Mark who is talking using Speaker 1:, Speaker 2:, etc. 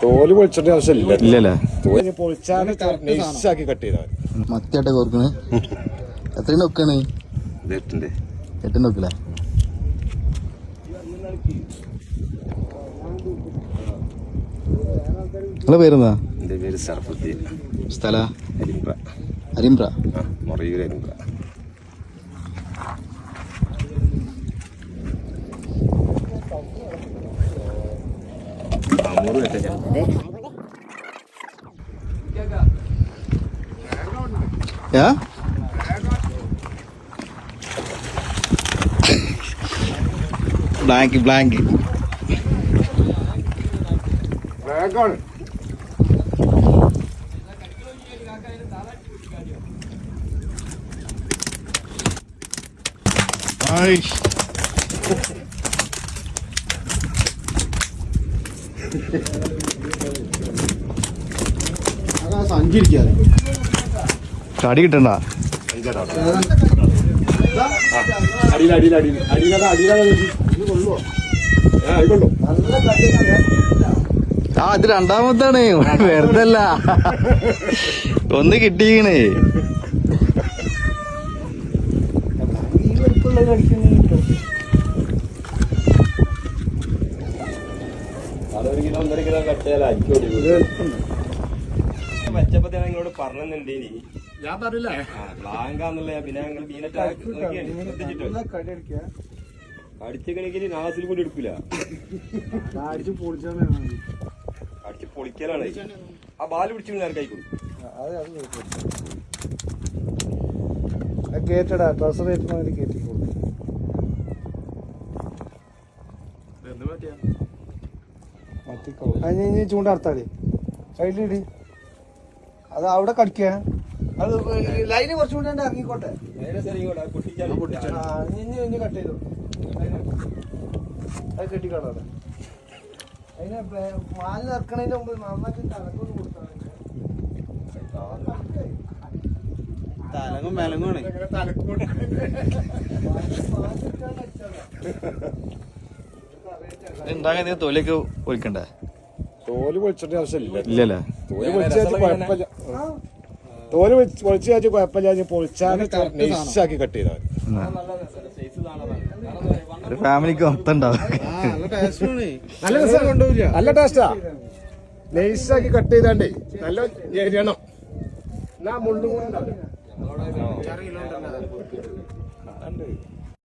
Speaker 1: തോല് പൊളിച്ചിട്ട് ആവശ്യമില്ല.
Speaker 2: ഇല്ലല്ലേ?
Speaker 1: തോല് പൊളിച്ചാൽ നൈസാക്കി കട്ട് ചെയ്താൽ
Speaker 2: മത്തിയാട്ടെ കോർക്കണേ. എത്ര നോക്കാണ്? 8 നോക്കില്ല. നിങ്ങളെ പേരെന്താ?
Speaker 1: എന്റെ പേര് സർഫുദ്ദീൻ.
Speaker 2: സ്ഥല?
Speaker 1: അരിമ്പ്ര.
Speaker 2: അരിമ്പ്ര.
Speaker 1: മൊറയൂർ അരിമ്പ്ര.
Speaker 2: ബ്ലാങ്ക് ബ്ലാങ്ക്
Speaker 1: സഞ്ചരിക്കാതെ
Speaker 2: കടി കിട്ടണ്ട. അത് രണ്ടാമത്താണ്, വെറുതല്ല. ഒന്ന് കിട്ടിക്കണേ.
Speaker 1: വെച്ചപ്പോ നിങ്ങളോട് പറഞ്ഞിട്ടുണ്ടേനി. ഞാൻ പറഞ്ഞില്ല ബ്ലാങ്കാന്നുള്ള. പിന്നെ ഞങ്ങൾ അടിച്ചക്കണെങ്കിൽ നാസിൽ കൂടി എടുക്കൂല. അടിച്ച് പൊളിക്കലാണ്. ആ ബാല് പിടിച്ചു കൈ കൊടുക്കും. കേട്ടടാ ട്രഷർ കേട്ടി ചൂണ്ടർത്താടി സൈഡിലിടി. അത് അവിടെ കടിക്കുക. അത് ലൈന് കുറച്ചുകൂടെ ഇറങ്ങിക്കോട്ടെ. കട്ട് ചെയ്തു അത് കെട്ടിക്കാണോ. അതിന് മാല് ഇറക്കണതിന്റെ മുമ്പ് നന്നാക്കി തലക്കൊന്ന് കൊടുത്താണ്. തലങ്ങും മേലങ്ങുമാണ്.
Speaker 2: ഉണ്ടാകാൻ തൊലിയൊക്കെ ഒഴിക്കണ്ടേ?
Speaker 1: തോല് പൊളിച്ചിട്ട് ആവശ്യമില്ല.
Speaker 2: ഇല്ലല്ലേ?
Speaker 1: തോല് പൊളിച്ചാൽ കുഴപ്പമില്ല. തോല് പൊളിച്ച് വെച്ചാൽ കുഴപ്പമില്ല. പൊളിച്ചാൽ നൈസാക്കി കട്ട് ചെയ്താൽ
Speaker 2: ഒരു ഫാമിലിക്ക് മൊത്തം ഉണ്ടാവും.
Speaker 1: നല്ല ടേസ്റ്റാ. നൈസാക്കി കട്ട് ചെയ്താണ്ടേ നല്ല എരിയണം. എന്നാ മുള്ളും